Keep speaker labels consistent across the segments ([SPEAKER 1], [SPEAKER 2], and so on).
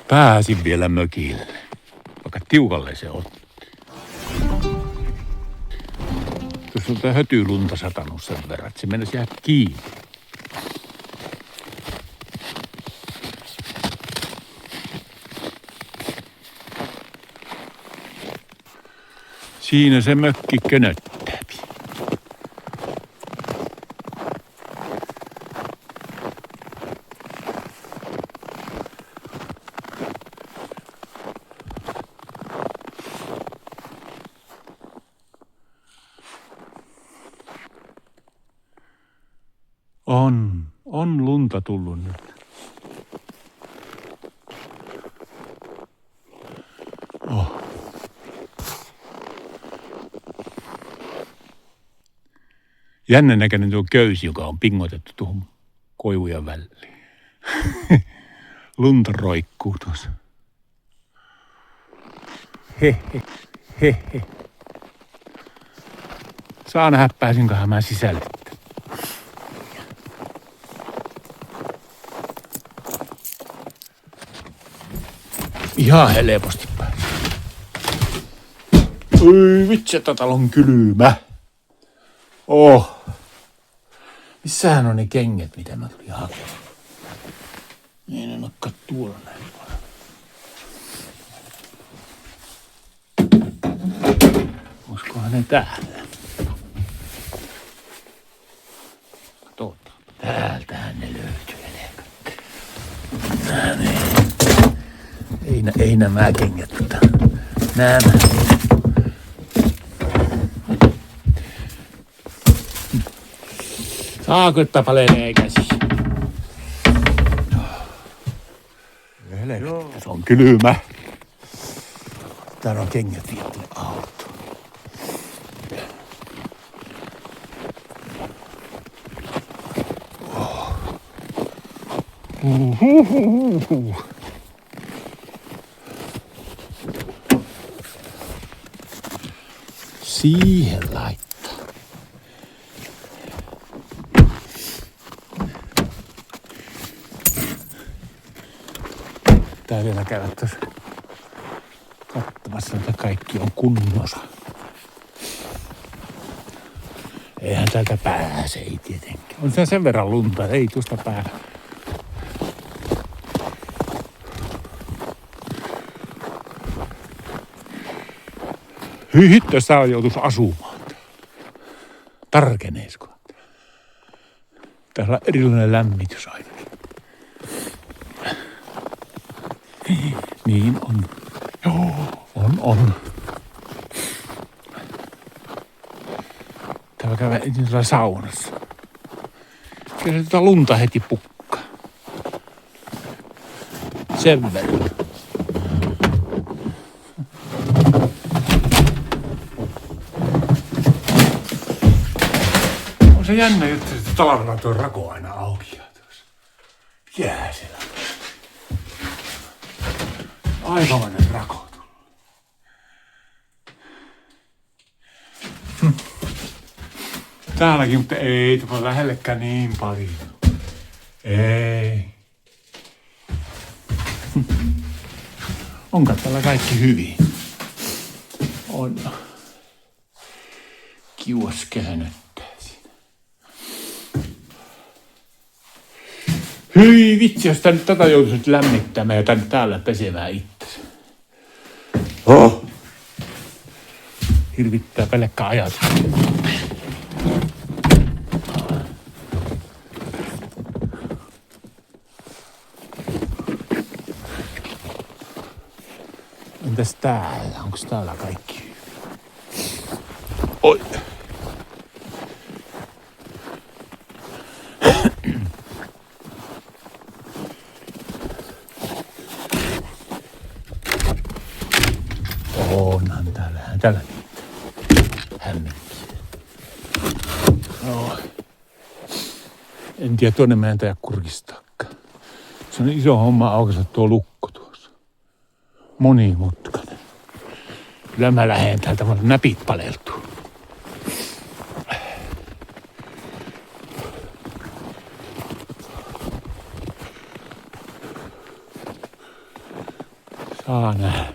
[SPEAKER 1] Pääsin vielä mökille, vaikka tiukalle se otti. Tuossa on hötylunta satanut sen verran, että se mennäisi jäädä kiinni. Siinä se mökki könöttää. On lunta tullut nyt. Oh. Jännän näköinen tuo köysi, joka on pingotettu tuohon koivujen väliin. Lunta roikkuu tuossa. Hehe. Saa nähdä, pääsinköhän mä sisälle. Ihan helposti pääsin. Oi vitsi, että täällä on kylmä. Oh. Missähän on ne kengät, mitä mä tulin hakemaan? Niin en olekaan tuolla näin paljon. Olisikohan ne täällä? Katsotaan. Täältähän ne löytyy. Ei nämä kengät, mutta nämä. Saako, että palenee käsi? Helvetti, se on kylmä. Täällä on kengät vietty autoon. Siihen laittaa. Tää vielä käydä tuossa katsomassa, että kaikki on kunnossa. Eihän täältä pääse, ei tietenkään. On se sen verran lunta, ei tuosta pääse. Hyi hitto, jos täällä joutuisi asumaan. Tarkeneesko? Täällä on erilainen lämmitys ainakin. Niin on. Joo, on. Täällä käydään ensin tuolla saunassa. Kyllä se lunta heti pukkaa. Sen verran. On se jännä juttu, että talvella tuo rako aina auki. Jää siellä. Aikamoinen rako tullut. Täälläkin, mutta ei tule lähellekään niin paljon. Ei. Onko täällä kaikki hyvin? On. Kiuas käännöttää siinä. Hyi vitsi, jos tänne tätä joutuisi nyt lämmittämään ja tänne täällä pesemään itsensä. Oh. Hirvittää pelkkä ajatus. Entäs täällä? Onko täällä kaikki? Oi. Onhan täällä hämmenkiä. No. En tiedä, tuonne mä en taida kurkistaakaan. Se on iso homma aukaista tuo lukko tuossa. Monimutkainen. Kyllä mä lähden täältä, vaan näpit paleltuu. Saa nähdä,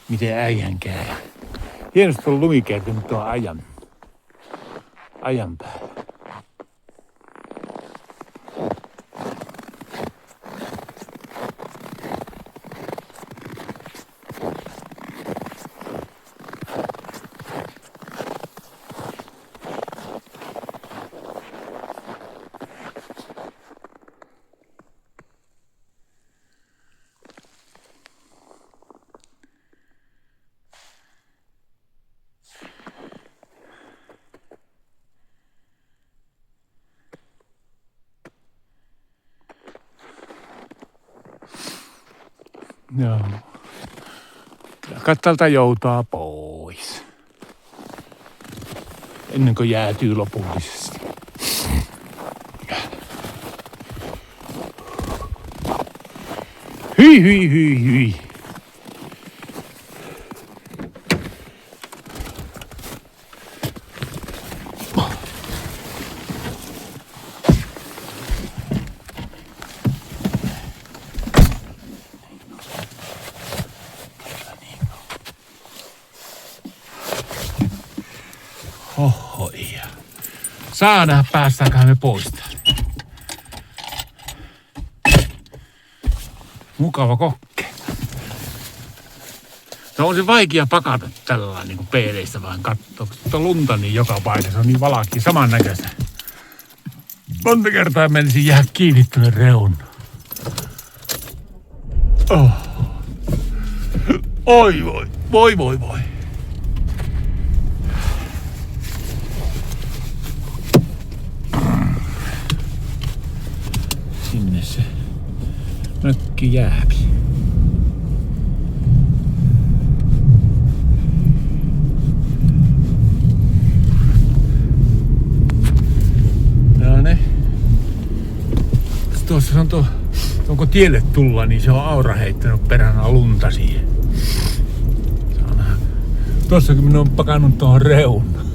[SPEAKER 1] miten äijän käy. Hienosti on lumi kertynyt tuon ajan päällä. Joo. Kattalta joutaa pois. Ennen kuin jäätyy lopullisesti. Hyi. Ohoja. Saa nähdä, päästäänköhän me pois täältä. Mukava kokke. No on se vaikea pakata tällä niin kuin peeleistä vaan kattoo. Kun tuota lunta niin joka paikassa on niin valakki samannäköistä. Monta kertaa menisin jää kiinni tuonne reunaan. Oh. Oi voi. Sinne se mökki jääpi. No ne. Tuossa on onko tielle tulla, niin se on Aura heittänyt peränä lunta siihen. Tuossakin minä on pakannut tuohon reunaan.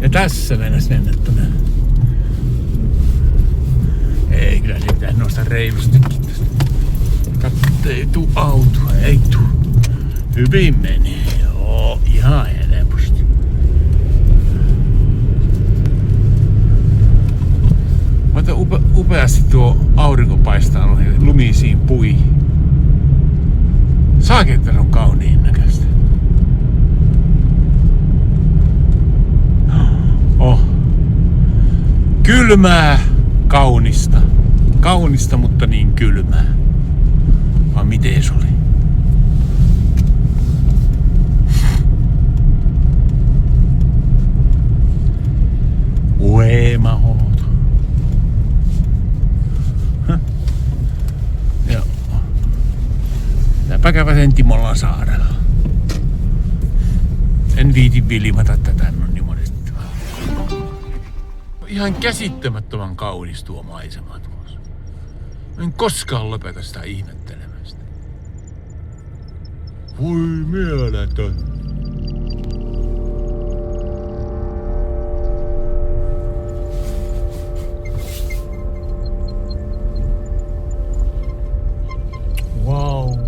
[SPEAKER 1] Ja tässä mennä tuonne. Ei, kyllä se pitäisi nousta reilustikin tästä. Katso, ei tuu autoa, ei tuu. Hyvin meni. Joo, ihan helposti. Mutta upeasti tuo aurinko paistaa noihin lumisiin puihin. Saakin, että se on kauniin näköistä. Kylmää, kaunista. Kaunista, mutta niin kylmää. Vai miten se oli? Uemahoto. Joo. Täpä käväsen Timolan saarella. En viiti vilimata tätä niin monesti. Ihan käsittämättömän kaunis tuo maisema tuossa. En koskaan lopeta sitä ihmettelemästä. Voi mieletön. Wow.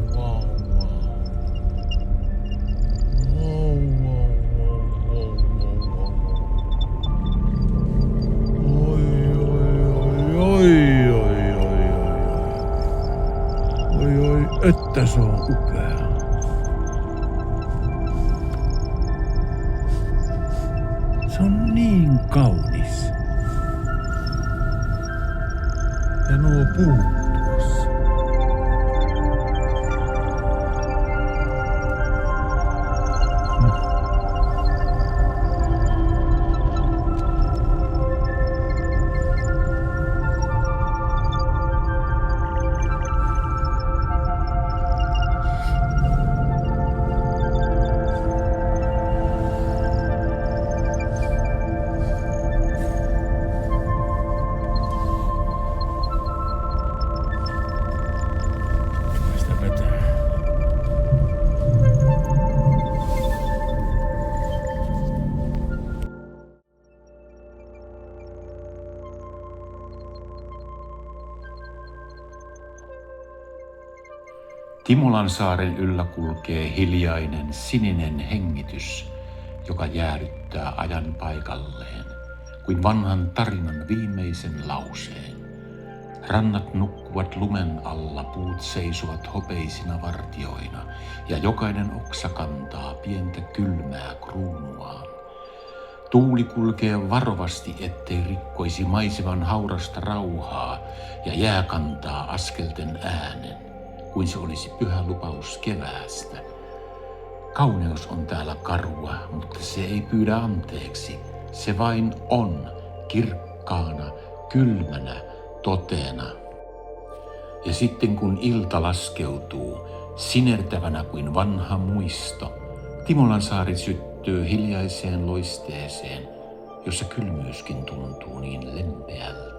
[SPEAKER 1] Että se on upea. Se on niin kaunis. Ja nuo puut tuossa. Timolansaaren yllä kulkee hiljainen sininen hengitys, joka jäädyttää ajan paikalleen, kuin vanhan tarinan viimeisen lauseen. Rannat nukkuvat lumen alla, puut seisovat hopeisina vartioina, ja jokainen oksa kantaa pientä kylmää kruunuaan. Tuuli kulkee varovasti, ettei rikkoisi maiseman haurasta rauhaa, ja jää kantaa askelten äänen, kuin se olisi pyhä lupaus keväästä. Kauneus on täällä karua, mutta se ei pyydä anteeksi. Se vain on kirkkaana, kylmänä, totena. Ja sitten kun ilta laskeutuu, sinertävänä kuin vanha muisto, Timolansaari syttyy hiljaiseen loisteeseen, jossa kylmyyskin tuntuu niin lempeältä.